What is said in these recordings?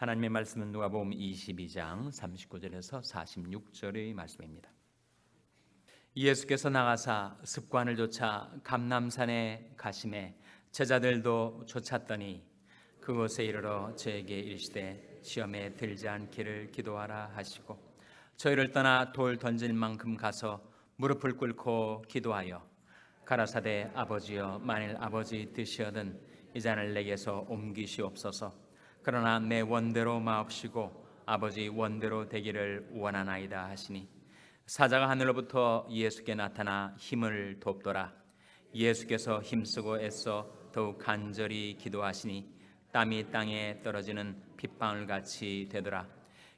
하나님의 말씀은 누가복음 22장 39절에서 46절의 말씀입니다. 예수께서 나가사 습관을 좇아 감람산에 가시매 제자들도 쫓았더니 그곳에 이르러 저에게 이르시되 시험에 들지 않기를 기도하라 하시고 저희를 떠나 돌 던질 만큼 가서 무릎을 꿇고 기도하여 가라사대 아버지여 만일 아버지 뜻이거든 이 잔을 내게서 옮기시옵소서. 그러나 내 원대로 마옵시고 아버지 원대로 되기를 원하나이다 하시니 사자가 하늘로부터 예수께 나타나 힘을 돕더라. 예수께서 힘쓰고 애써 더욱 간절히 기도하시니 땀이 땅에 떨어지는 핏방울같이 되더라.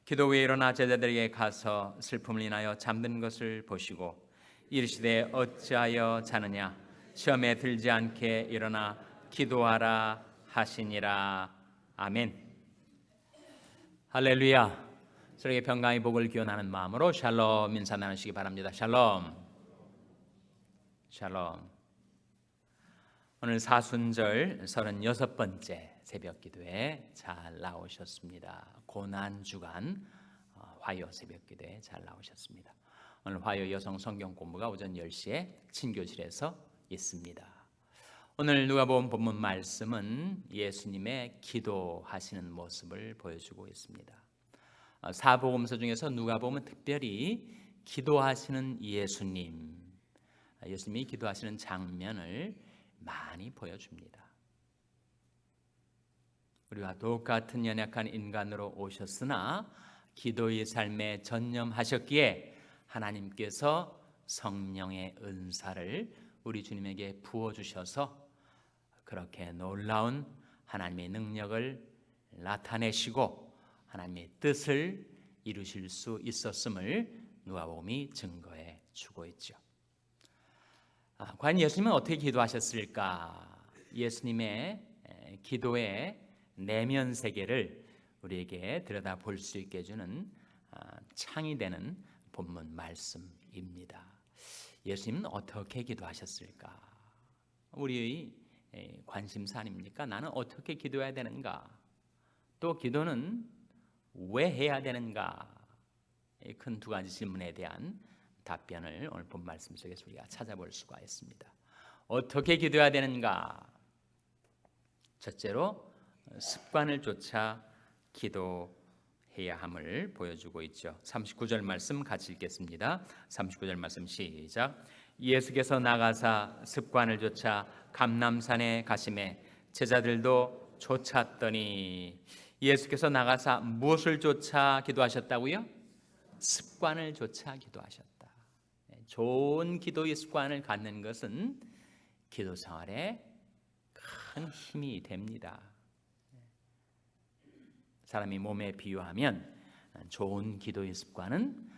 기도 후에 일어나 제자들에게 가서 슬픔을 인하여 잠든 것을 보시고 이르시되 어찌하여 자느냐 시험에 들지 않게 일어나 기도하라 하시니라. 아멘. 할렐루야. 서로에게 평강의 복을 기원하는 마음으로 샬롬 인사 나누시기 바랍니다. 샬롬. 샬롬. 오늘 사순절 36번째 새벽 기도에 잘 나오셨습니다. 고난주간 화요 새벽 기도에 잘 나오셨습니다. 오늘 화요 여성 성경 공부가 오전 10시에 친교실에서 있습니다. 오늘 누가복음 본문 말씀은 예수님의 기도하시는 모습을 보여주고 있습니다. 사복음서 중에서 누가복음은 특별히 기도하시는 예수님이 기도하시는 장면을 많이 보여줍니다. 우리와 똑같은 연약한 인간으로 오셨으나 기도의 삶에 전념하셨기에 하나님께서 성령의 은사를 우리 주님에게 부어주셔서 그렇게 놀라운 하나님의 능력을 나타내시고 하나님의 뜻을 이루실 수 있었음을 누가복음이 증거해 주고 있죠. 과연 예수님은 어떻게 기도하셨을까? 예수님의 기도의 내면 세계를 우리에게 들여다볼 수 있게 해주는 창이 되는 본문 말씀입니다. 예수님은 어떻게 기도하셨을까? 우리의 관심사 아닙니까? 나는 어떻게 기도해야 되는가? 또 기도는 왜 해야 되는가? 큰 두 가지 질문에 대한 답변을 오늘 본 말씀 속에서 우리가 찾아볼 수가 있습니다. 어떻게 기도해야 되는가? 첫째로 습관을 쫓아 기도해야 함을 보여주고 있죠. 39절 말씀 같이 읽겠습니다. 39절 말씀 시작. 예수께서 나가사 습관을 쫓아 감람산에 가시매 제자들도 쫓았더니 예수께서 나가사 무엇을 쫓아 기도하셨다고요? 습관을 쫓아 기도하셨다. 좋은 기도의 습관을 갖는 것은 기도 생활에 큰 힘이 됩니다. 사람이 몸에 비유하면 좋은 기도의 습관은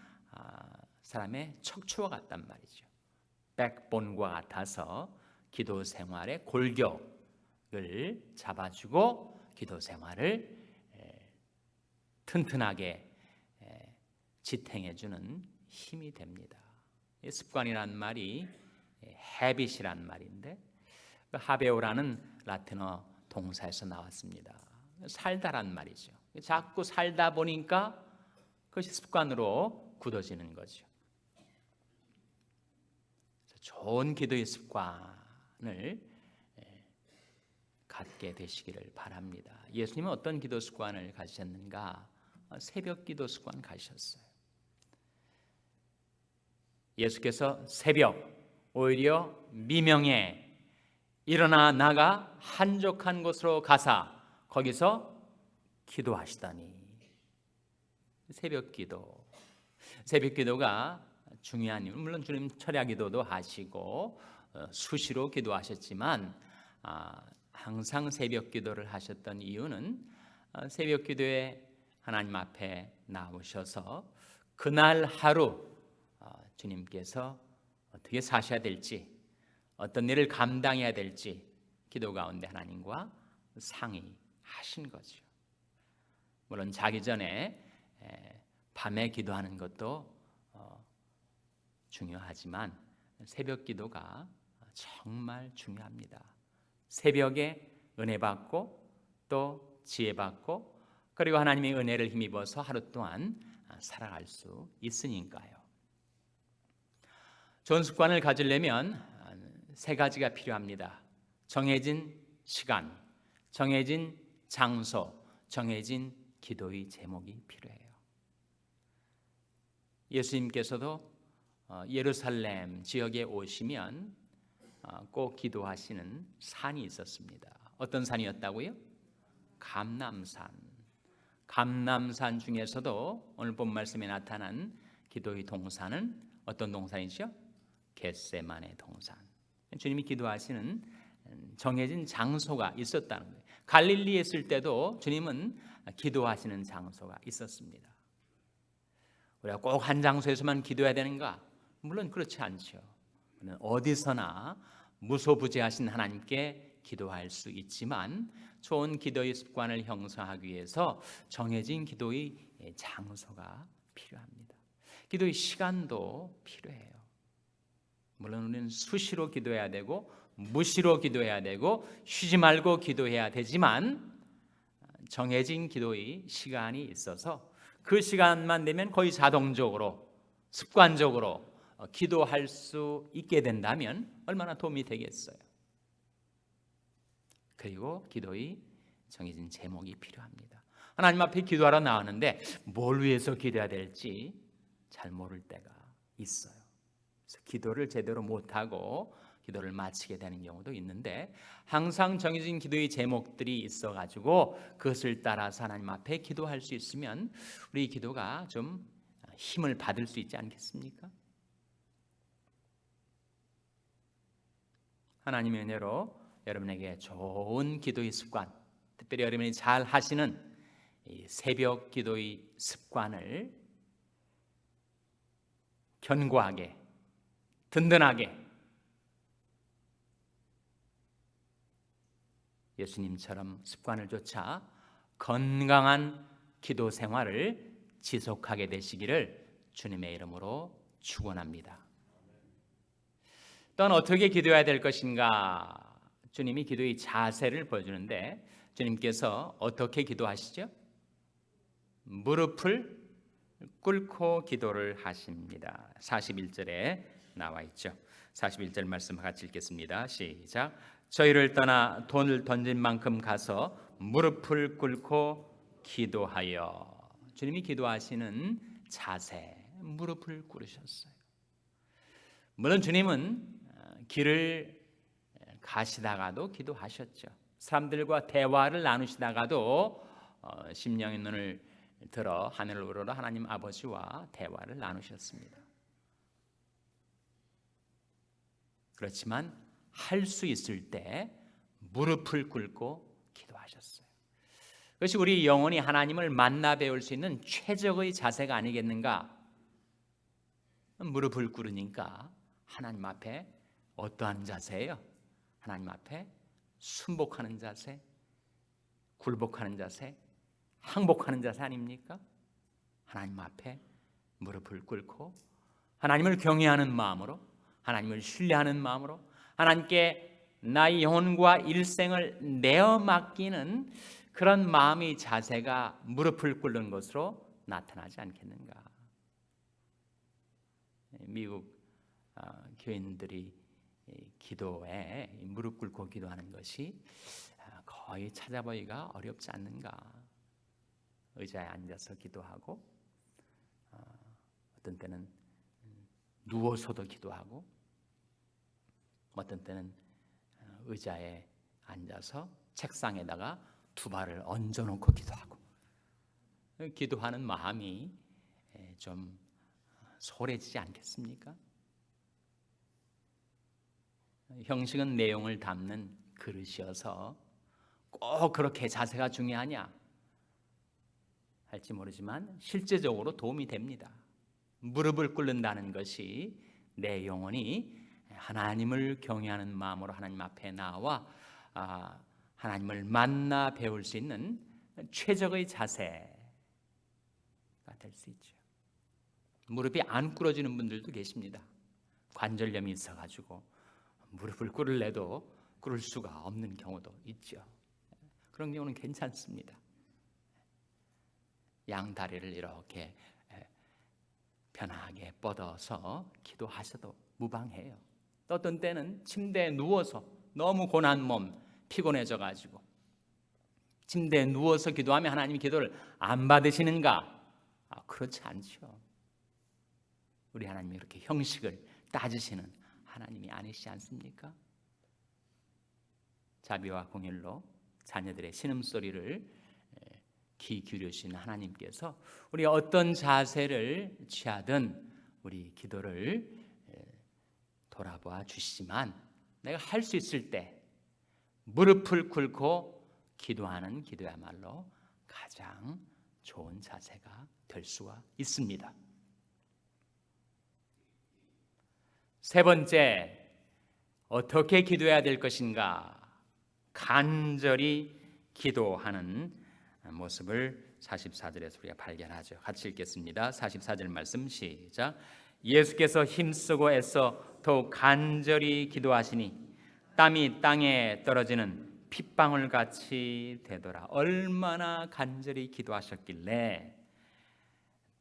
사람의 척추와 같단 말이죠. 백본과 같아서 기도 생활의 골격을 잡아주고 기도 생활을 튼튼하게 지탱해주는 힘이 됩니다. 습관이란 말이 habit이란 말인데 하베오라는 라틴어 동사에서 나왔습니다. 살다란 말이죠. 자꾸 살다 보니까 그것이 습관으로 굳어지는 거죠. 좋은 기도의 습관을 갖게 되시기를 바랍니다. 예수님은 어떤 기도 습관을 가지셨는가? 새벽 기도 습관 가지셨어요. 예수께서 새벽, 오히려 미명에 일어나 나가 한적한 곳으로 가사 거기서 기도하시다니. 새벽 기도가 중요한 이유, 물론 주님 철야 기도도 하시고 수시로 기도하셨지만 항상 새벽 기도를 하셨던 이유는 새벽 기도에 하나님 앞에 나오셔서 그날 하루 주님께서 어떻게 사셔야 될지, 어떤 일을 감당해야 될지 기도 가운데 하나님과 상의하신 거죠. 물론 자기 전에 밤에 기도하는 것도 중요하지만 새벽 기도가 정말 중요합니다. 새벽에 은혜 받고 또 지혜 받고 그리고 하나님의 은혜를 힘입어서 하루 동안 살아갈 수 있으니까요. 좋은 습관을 가지려면 세 가지가 필요합니다. 정해진 시간, 정해진 장소, 정해진 기도의 제목이 필요해요. 예수님께서도 예루살렘 지역에 오시면 꼭 기도하시는 산이 있었습니다. 어떤 산이었다고요? 감람산. 감람산 중에서도 오늘 본 말씀에 나타난 기도의 동산은 어떤 동산이죠? 겟세마네 동산. 주님이 기도하시는 정해진 장소가 있었다는 거예요. 갈릴리에 있을 때도 주님은 기도하시는 장소가 있었습니다. 우리가 꼭 한 장소에서만 기도해야 되는가? 물론 그렇지 않죠. 어디서나 무소부재하신 하나님께 기도할 수 있지만 좋은 기도의 습관을 형성하기 위해서 정해진 기도의 장소가 필요합니다. 기도의 시간도 필요해요. 물론 우리는 수시로 기도해야 되고 무시로 기도해야 되고 쉬지 말고 기도해야 되지만 정해진 기도의 시간이 있어서 그 시간만 되면 거의 자동적으로 습관적으로 기도할 수 있게 된다면 얼마나 도움이 되겠어요. 그리고 기도의 정해진 제목이 필요합니다. 하나님 앞에 기도하러 나왔는데 뭘 위해서 기도해야 될지 잘 모를 때가 있어요. 그래서 기도를 제대로 못하고 기도를 마치게 되는 경우도 있는데 항상 정해진 기도의 제목들이 있어가지고 그것을 따라서 하나님 앞에 기도할 수 있으면 우리 기도가 좀 힘을 받을 수 있지 않겠습니까? 하나님의 은혜로 여러분에게 좋은 기도의 습관, 특별히 여러분이 잘 하시는 이 새벽 기도의 습관을 견고하게, 든든하게 예수님처럼 습관을 좇아 건강한 기도 생활을 지속하게 되시기를 주님의 이름으로 축원합니다. 또한 어떻게 기도해야 될 것인가? 주님이 기도의 자세를 보여주는데 주님께서 어떻게 기도하시죠? 무릎을 꿇고 기도를 하십니다. 41절에 나와 있죠. 41절 말씀 같이 읽겠습니다. 시작. 저희를 떠나 돈을 던진 만큼 가서 무릎을 꿇고 기도하여. 주님이 기도하시는 자세, 무릎을 꿇으셨어요. 물론 주님은 길을 가시다가도 기도하셨죠. 사람들과 대화를 나누시다가도 심령의 눈을 들어 하늘을 우러러 하나님 아버지와 대화를 나누셨습니다. 그렇지만 할 수 있을 때 무릎을 꿇고 기도하셨어요. 그것이 우리 영혼이 하나님을 만나 배울 수 있는 최적의 자세가 아니겠는가? 무릎을 꿇으니까 하나님 앞에 어떠한 자세예요? 하나님 앞에 순복하는 자세, 굴복하는 자세, 항복하는 자세 아닙니까? 하나님 앞에 무릎을 꿇고 하나님을 경외하는 마음으로, 하나님을 신뢰하는 마음으로 하나님께 나의 영혼과 일생을 내어 맡기는 그런 마음의 자세가 무릎을 꿇는 것으로 나타나지 않겠는가? 미국 교인들이 기도에 무릎 꿇고 기도하는 것이 거의 찾아보기가 어렵지 않는가? 의자에 앉아서 기도하고 어떤 때는 누워서도 기도하고 어떤 때는 의자에 앉아서 책상에다가 두 발을 얹어놓고 기도하고 기도하는 마음이 좀 소홀해지지 않겠습니까? 형식은 내용을 담는 그릇이어서 꼭 그렇게 자세가 중요하냐 할지 모르지만 실제적으로 도움이 됩니다. 무릎을 꿇는다는 것이 내 영혼이 하나님을 경외하는 마음으로 하나님 앞에 나와 하나님을 만나 배울 수 있는 최적의 자세가 될 수 있죠. 무릎이 안 꿇어지는 분들도 계십니다. 관절염이 있어가지고 무릎을 꿇을래도 꿇을 수가 없는 경우도 있죠. 그런 경우는 괜찮습니다. 양 다리를 이렇게 편하게 뻗어서 기도하셔도 무방해요. 또 어떤 때는 침대에 누워서 너무 고난 몸 피곤해져 가지고 침대에 누워서 기도하면 하나님이 기도를 안 받으시는가? 그렇지 않죠. 우리 하나님이 그렇게 형식을 따지시는 하나님이 아니시지 않습니까? 자비와 공율로 자녀들의 신음소리를 귀 기울이시는 하나님께서 우리 어떤 자세를 취하든 우리 기도를 돌아봐 주시지만 내가 할 수 있을 때 무릎을 꿇고 기도하는 기도야말로 가장 좋은 자세가 될 수가 있습니다. 세 번째, 어떻게 기도해야 될 것인가? 간절히 기도하는 모습을 44절에서 우리가 발견하죠. 같이 읽겠습니다. 44절 말씀 시작. 예수께서 힘쓰고 애써 더욱 간절히 기도하시니 땀이 땅에 떨어지는 핏방울 같이 되더라. 얼마나 간절히 기도하셨길래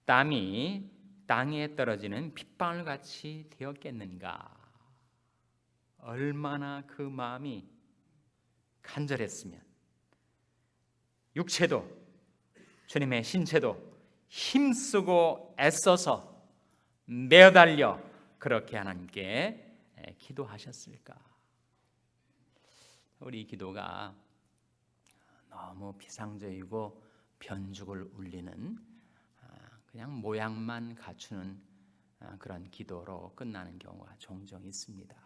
땀이 땅에 떨어지는 핏방울 같이 되었겠는가? 얼마나 그 마음이 간절했으면 육체도 주님의 신체도 힘쓰고 애써서 매어달려 그렇게 하나님께 기도하셨을까? 우리 기도가 너무 피상적이고 변죽을 울리는 그냥 모양만 갖추는 그런 기도로 끝나는 경우가 종종 있습니다.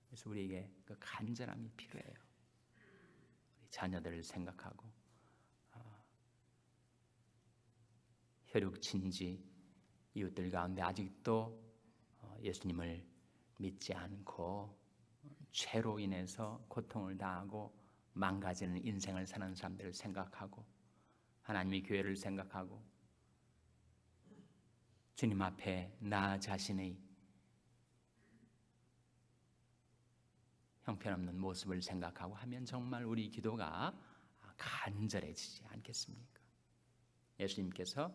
그래서 우리에게 그 간절함이 필요해요. 우리 자녀들을 생각하고 혈육친지 이웃들 가운데 아직도 예수님을 믿지 않고 죄로 인해서 고통을 당하고 망가지는 인생을 사는 사람들을 생각하고 하나님의 교회를 생각하고 주님 앞에 나 자신의 형편없는 모습을 생각하고 하면 정말 우리 기도가 간절해지지 않겠습니까? 예수님께서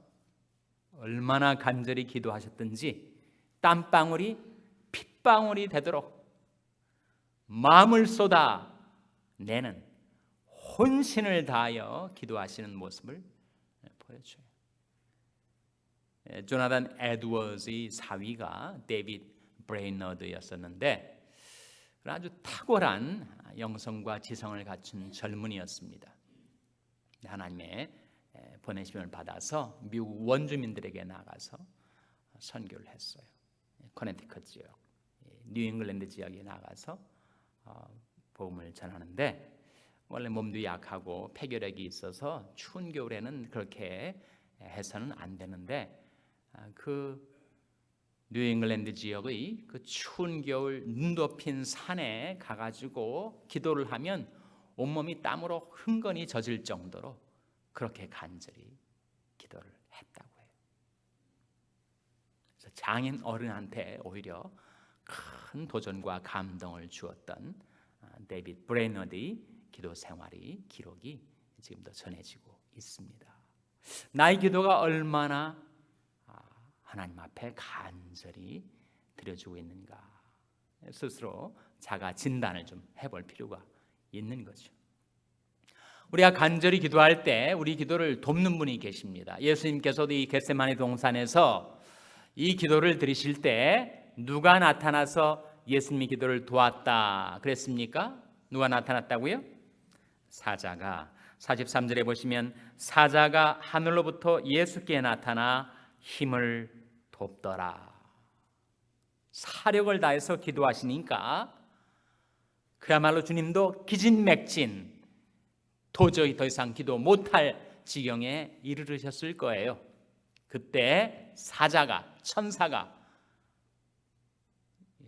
얼마나 간절히 기도하셨든지 땀방울이 핏방울이 되도록 마음을 쏟아 내는 혼신을 다하여 기도하시는 모습을 보여줘요. 조나단 에드워즈의 사위가 데이빗 브레이너드였었는데 아주 탁월한 영성과 지성을 갖춘 젊은이였습니다. 하나님의 보내심을 받아서 미국 원주민들에게 나가서 선교를 했어요. 커네티컷 지역, 뉴잉글랜드 지역에 나가서 복음을 전하는데 원래 몸도 약하고 폐결핵이 있어서 추운 겨울에는 그렇게 해서는 안 되는데 그 뉴잉글랜드 지역의 그 추운 겨울 눈 덮인 산에 가가지고 기도를 하면 온몸이 땀으로 흥건히 젖을 정도로 그렇게 간절히 기도를 했다고 해요. 그래서 장인 어른한테 오히려 큰 도전과 감동을 주었던 데이빗 브레이너드의 기도 생활이 기록이 지금도 전해지고 있습니다. 나의 기도가 얼마나 하나님 앞에 간절히 드려지고 있는가 스스로 자가 진단을 좀 해볼 필요가 있는 거죠. 우리가 간절히 기도할 때 우리 기도를 돕는 분이 계십니다. 예수님께서도 이 겟세마네 동산에서 이 기도를 드리실 때 누가 나타나서 예수님의 기도를 도왔다 그랬습니까? 누가 나타났다고요? 사자가 43절에 보시면 사자가 하늘로부터 예수께 나타나 힘을 돕더라. 사력을 다해서 기도하시니까 그야말로 주님도 기진맥진 도저히 더 이상 기도 못할 지경에 이르르셨을 거예요. 그때 사자가 천사가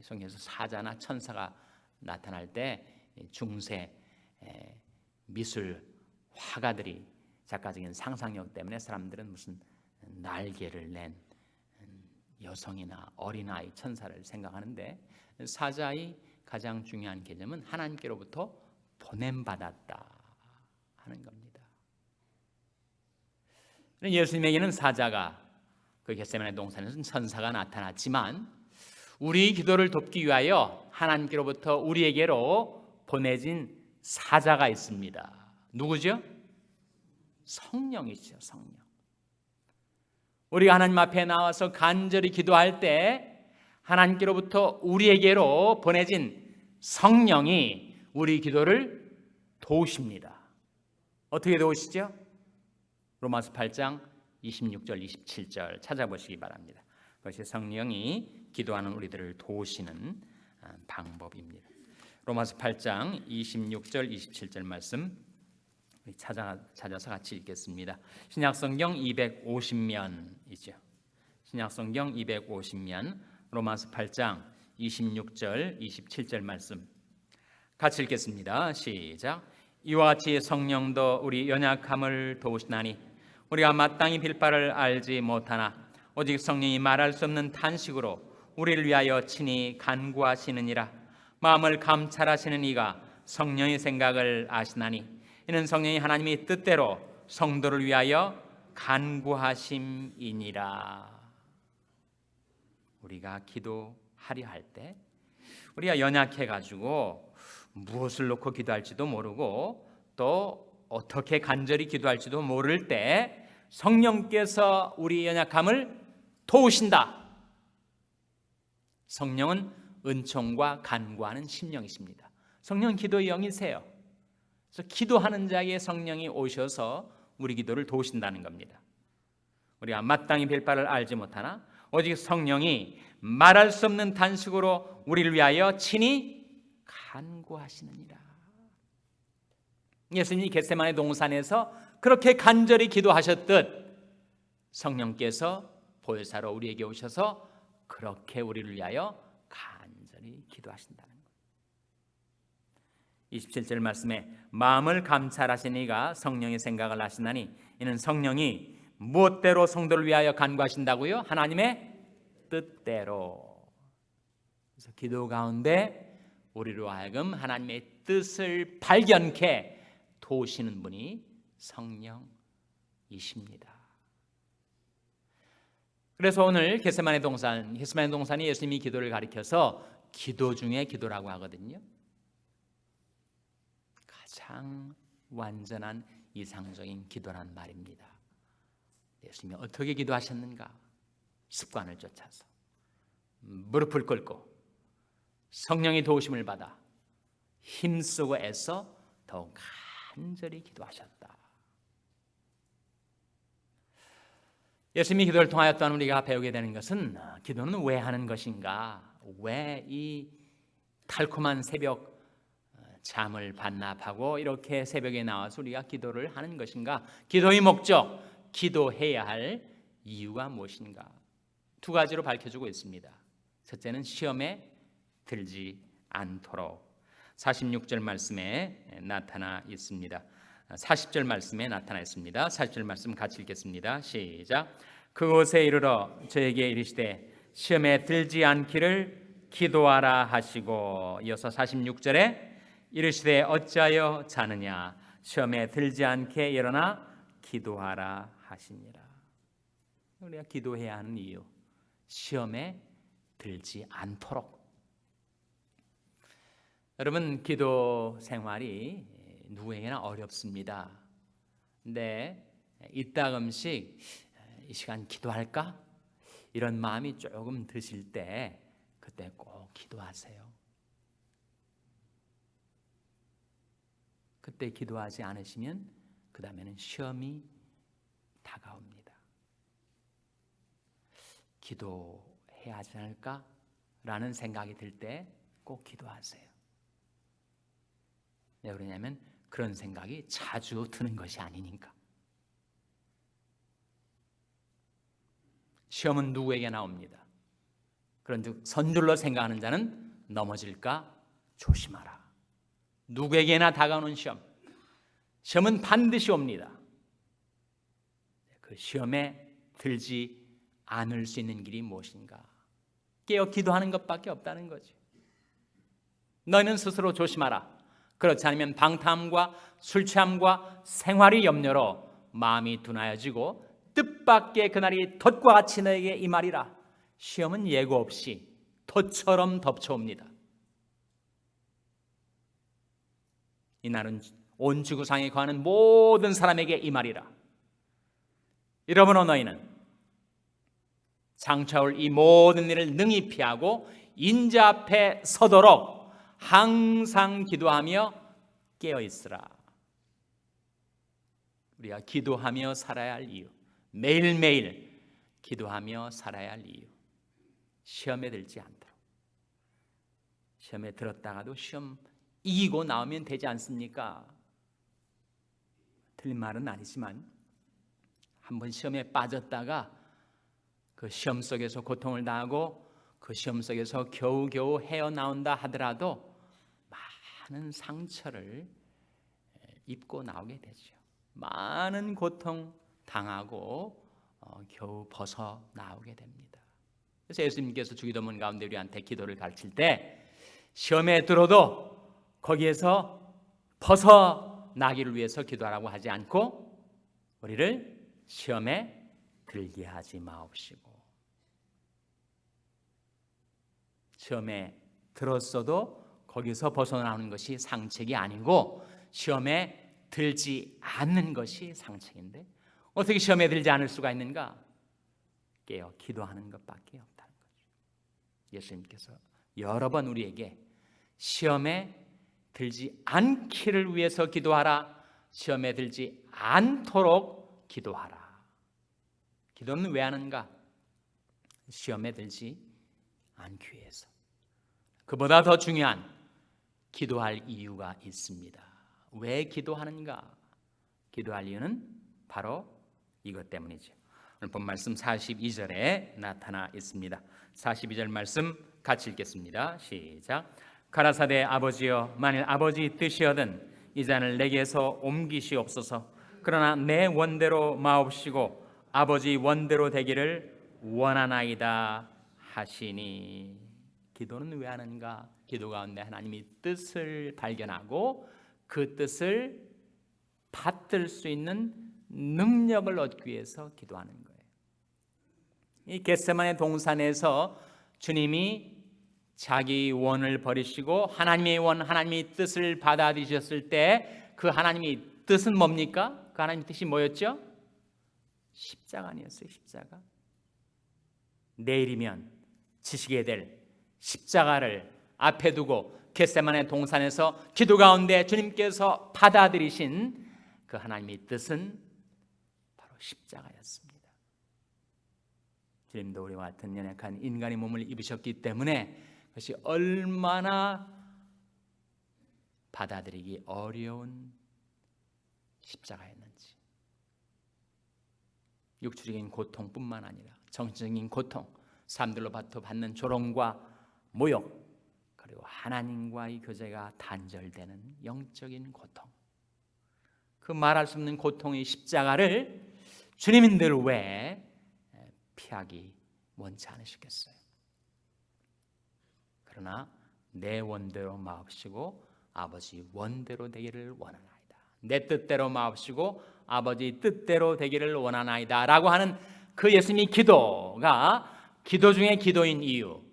성경에서 사자나 천사가 나타날 때 중세 미술 화가들이 작가적인 상상력 때문에 사람들은 무슨 날개를 낸 여성이나 어린아이 천사를 생각하는데 사자의 가장 중요한 개념은 하나님께로부터 보냄받았다 하는 겁니다. 예수님에게는 사자가, 그 겟세마네 동산에서는 천사가 나타났지만 우리 기도를 돕기 위하여 하나님께로부터 우리에게로 보내진 사자가 있습니다. 누구죠? 성령이죠. 성령. 우리가 하나님 앞에 나와서 간절히 기도할 때 하나님께로부터 우리에게로 보내진 성령이 우리 기도를 도우십니다. 어떻게 도우시죠? 로마서 8장 26절 27절 찾아보시기 바랍니다. 그것이 성령이 기도하는 우리들을 도우시는 방법입니다. 로마서 8장 26절 27절 말씀 찾아서 같이 읽겠습니다. 신약성경 250면이죠. 신약성경 250면 로마서 8장 26절 27절 말씀 같이 읽겠습니다. 시작. 이와 같이 성령도 우리 연약함을 도우시나니 우리가 마땅히 빌 바를 알지 못하나 오직 성령이 말할 수 없는 탄식으로 우리를 위하여 친히 간구하시느니라. 마음을 감찰하시는 이가 성령의 생각을 아시나니 이는 성령이 하나님의 뜻대로 성도를 위하여 간구하심이니라. 우리가 기도하려 할 때 우리가 연약해가지고 무엇을 놓고 기도할지도 모르고 또 어떻게 간절히 기도할지도 모를 때 성령께서 우리 연약함을 도우신다. 성령은 은총과 간구하는 심령이십니다. 성령은 기도의 영이세요. 그래서 기도하는 자에게 성령이 오셔서 우리 기도를 도우신다는 겁니다. 우리가 마땅히 빌 바를 알지 못하나 오직 성령이 말할 수 없는 탄식으로 우리를 위하여 친히 간구하시느니라. 예수님이 겟세마네 동산에서 그렇게 간절히 기도하셨듯 성령께서 보혜사로 우리에게 오셔서 그렇게 우리를 위하여 간절히 기도하신다는 것. 27절 말씀에 마음을 감찰하시는 이가 성령의 생각을 아시나니 이는 성령이 무엇대로 성도를 위하여 간구하신다고요? 하나님의 뜻대로. 그래서 기도 가운데 우리로 하여금 하나님의 뜻을 발견케 도우시는 분이 성령이십니다. 그래서 오늘 겟세마네 동산이 예수님이 기도를 가리켜서 기도 중에 기도라고 하거든요. 가장 완전한 이상적인 기도란 말입니다. 예수님이 어떻게 기도하셨는가? 습관을 쫓아서 무릎을 꿇고 성령의 도우심을 받아 힘쓰고 애써 더욱 간절히 기도하셨다. 예수님이 기도를 통하여 또한 우리가 배우게 되는 것은 기도는 왜 하는 것인가? 왜 이 달콤한 새벽 잠을 반납하고 이렇게 새벽에 나와서 우리가 기도를 하는 것인가? 기도의 목적, 기도해야 할 이유가 무엇인가? 두 가지로 밝혀주고 있습니다. 첫째는 시험에 들지 않도록 46절 말씀에 나타나 있습니다. 40절 말씀에 나타나 있습니다. 40절 말씀 같이 읽겠습니다. 시작. 그곳에 이르러 저에게 이르시되 시험에 들지 않기를 기도하라 하시고, 이어서 46절에 이르시되 어찌하여 자느냐 시험에 들지 않게 일어나 기도하라 하시니라. 우리가 기도해야 하는 이유, 시험에 들지 않도록. 여러분, 기도 생활이 누구에게나 어렵습니다. 근데 이따금씩 이 시간 기도할까? 이런 마음이 조금 드실 때 그때 꼭 기도하세요. 그때 기도하지 않으시면 그 다음에는 시험이 다가옵니다. 기도해야 하지 않을까? 라는 생각이 들 때 꼭 기도하세요. 왜 그러냐면 그런 생각이 자주 드는 것이 아니니까. 시험은 누구에게 나옵니다. 그런즉 선줄로 생각하는 자는 넘어질까 조심하라. 누구에게나 다가오는 시험, 시험은 반드시 옵니다. 그 시험에 들지 않을 수 있는 길이 무엇인가? 깨어 기도하는 것밖에 없다는 거죠. 너희는 스스로 조심하라. 그렇지 않으면 방탕함과 술 취함과 생활의 염려로 마음이 둔하여지고 뜻밖의 그날이 덫과 같이 너에게 임하리라. 시험은 예고 없이 덫처럼 덮쳐옵니다. 이날은 온 지구상에 거하는 모든 사람에게 임하리라. 여러분과 너희는 장차올 이 모든 일을 능히 피하고 인자 앞에 서도록 항상 기도하며 깨어있으라. 우리가 기도하며 살아야 할 이유, 매일매일 기도하며 살아야 할 이유, 시험에 들지 않도록. 시험에 들었다가도 시험 이기고 나오면 되지 않습니까? 틀린 말은 아니지만 한번 시험에 빠졌다가 그 시험 속에서 고통을 당하고 그 시험 속에서 겨우겨우 헤어나온다 하더라도 많은 상처를 입고 나오게 되죠. 많은 고통 당하고 겨우 벗어 나오게 됩니다. 그래서 예수님께서 주기도문 가운데 우리한테 기도를 가르칠 때 시험에 들어도 거기에서 벗어나기를 위해서 기도하라고 하지 않고 우리를 시험에 들게 하지 마옵시고, 시험에 들었어도 거기서 벗어나오는 것이 상책이 아니고 시험에 들지 않는 것이 상책인데 어떻게 시험에 들지 않을 수가 있는가? 깨어 기도하는 것밖에 없다는 거죠. 예수님께서 여러 번 우리에게 시험에 들지 않기를 위해서 기도하라, 시험에 들지 않도록 기도하라. 기도는 왜 하는가? 시험에 들지 않기 위해서. 그보다 더 중요한 기도할 이유가 있습니다. 왜 기도하는가? 기도할 이유는 바로 이것 때문이죠. 오늘 본 말씀 42절에 나타나 있습니다. 42절 말씀 같이 읽겠습니다. 시작. 가라사대 아버지여, 만일 아버지 뜻이거든 이 잔을 내게서 옮기시옵소서. 그러나 내 원대로 마옵시고 아버지 원대로 되기를 원하나이다 하시니. 기도는 왜 하는가? 기도 가운데 하나님의 뜻을 발견하고 그 뜻을 받들 수 있는 능력을 얻기 위해서 기도하는 거예요. 이 겟세마네 동산에서 주님이 자기 원을 버리시고 하나님의 원, 하나님의 뜻을 받아들이셨을 때 그 하나님의 뜻은 뭡니까? 그 하나님의 뜻이 뭐였죠? 십자가 아니었어요? 십자가. 내일이면 지시게 될 십자가를 앞에 두고 겟세마네 동산에서 기도 가운데 주님께서 받아들이신 그 하나님의 뜻은 바로 십자가였습니다. 주님도 우리와 같은 연약한 인간의 몸을 입으셨기 때문에 그것이 얼마나 받아들이기 어려운 십자가였는지, 육체적인 고통뿐만 아니라 정신적인 고통, 사람들로부터 받는 조롱과 모욕, 그리고 하나님과의 교제가 단절되는 영적인 고통, 그 말할 수 없는 고통의 십자가를 주님인들 왜 피하기 원치 않으시겠어요? 그러나 내 원대로 마옵시고 아버지 원대로 되기를 원하나이다. 내 뜻대로 마옵시고 아버지 뜻대로 되기를 원하나이다 라고 하는 그 예수님의 기도가 기도 중에 기도인 이유.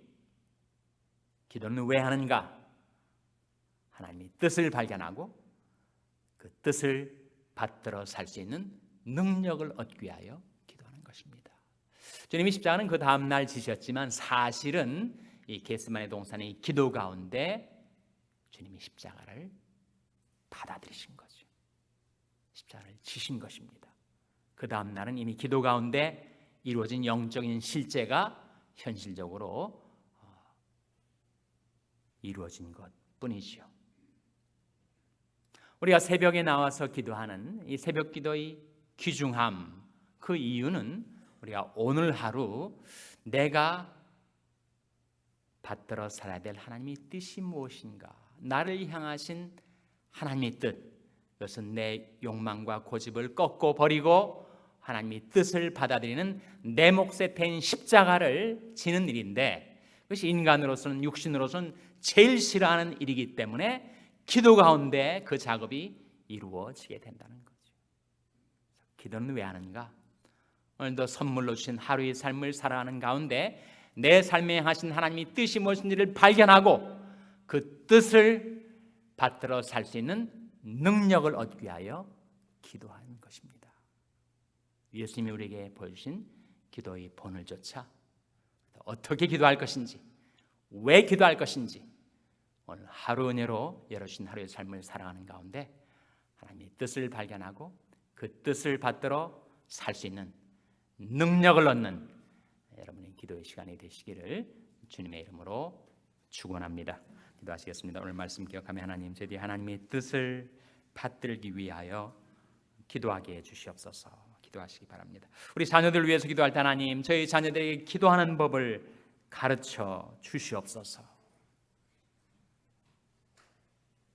기도는 왜 하는가? 하나님의 뜻을 발견하고 그 뜻을 받들어 살 수 있는 능력을 얻기 위하여 기도하는 것입니다. 주님이 십자가는 그 다음 날 지셨지만 사실은 이 겟세마네 동산의 기도 가운데 주님이 십자가를 받아들이신 거죠. 십자가를 지신 것입니다. 그 다음 날은 이미 기도 가운데 이루어진 영적인 실제가 현실적으로 이루어진 것뿐이죠. 우리가 새벽에 나와서 기도하는 이 새벽 기도의 귀중함, 그 이유는 우리가 오늘 하루 내가 받들어 살아야 될 하나님의 뜻이 무엇인가, 나를 향하신 하나님의 뜻, 이것은 내 욕망과 고집을 꺾고 버리고 하나님의 뜻을 받아들이는 내 몫에 패인 십자가를 지는 일인데, 그것이 인간으로서는, 육신으로서는 제일 싫어하는 일이기 때문에 기도 가운데 그 작업이 이루어지게 된다는 거죠. 기도는 왜 하는가? 오늘도 선물로 주신 하루의 삶을 살아가는 가운데 내 삶에 하신 하나님의 뜻이 무엇인지를 발견하고 그 뜻을 받들어 살 수 있는 능력을 얻기 위하여 기도하는 것입니다. 예수님이 우리에게 보여주신 기도의 본을 조차 어떻게 기도할 것인지, 왜 기도할 것인지 오늘 하루 은혜로 열어주신 하루의 삶을 살아가는 가운데 하나님의 뜻을 발견하고 그 뜻을 받들어 살 수 있는 능력을 얻는 여러분의 기도의 시간이 되시기를 주님의 이름으로 축원합니다. 기도하시겠습니다. 오늘 말씀 기억하며 하나님, 저희들이 하나님의 뜻을 받들기 위하여 기도하게 해주시옵소서. 기도하시기 바랍니다. 우리 자녀들 위해서 기도할 때 하나님, 저희 자녀들에게 기도하는 법을 가르쳐 주시옵소서.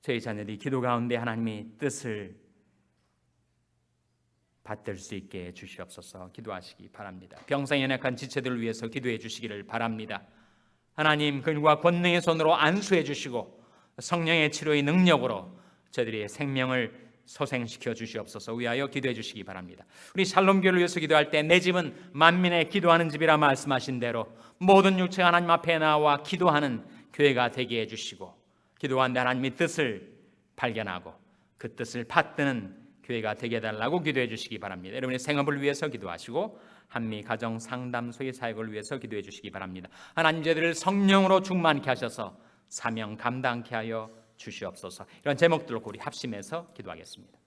저희 자녀들이 기도 가운데 하나님의 뜻을 받들 수 있게 해주시옵소서. 기도하시기 바랍니다. 병상에 연약한 지체들을 위해서 기도해 주시기를 바랍니다. 하나님, 근과 권능의 손으로 안수해 주시고 성령의 치료의 능력으로 저희들의 생명을 소생시켜 주시옵소서. 위하여 기도해 주시기 바랍니다. 우리 샬롬교회를 위해서 기도할 때 내 집은 만민의 기도하는 집이라 말씀하신 대로 모든 육체가 하나님 앞에 나와 기도하는 교회가 되게 해주시고 기도하는데 하나님의 뜻을 발견하고 그 뜻을 받드는 교회가 되게 해달라고 기도해 주시기 바랍니다. 여러분의 생업을 위해서 기도하시고 한미 가정 상담소의 사역을 위해서 기도해 주시기 바랍니다. 하나님, 저희들을 성령으로 충만케 하셔서 사명 감당케 하여 주시옵소서. 이런 제목들로 우리 합심해서 기도하겠습니다.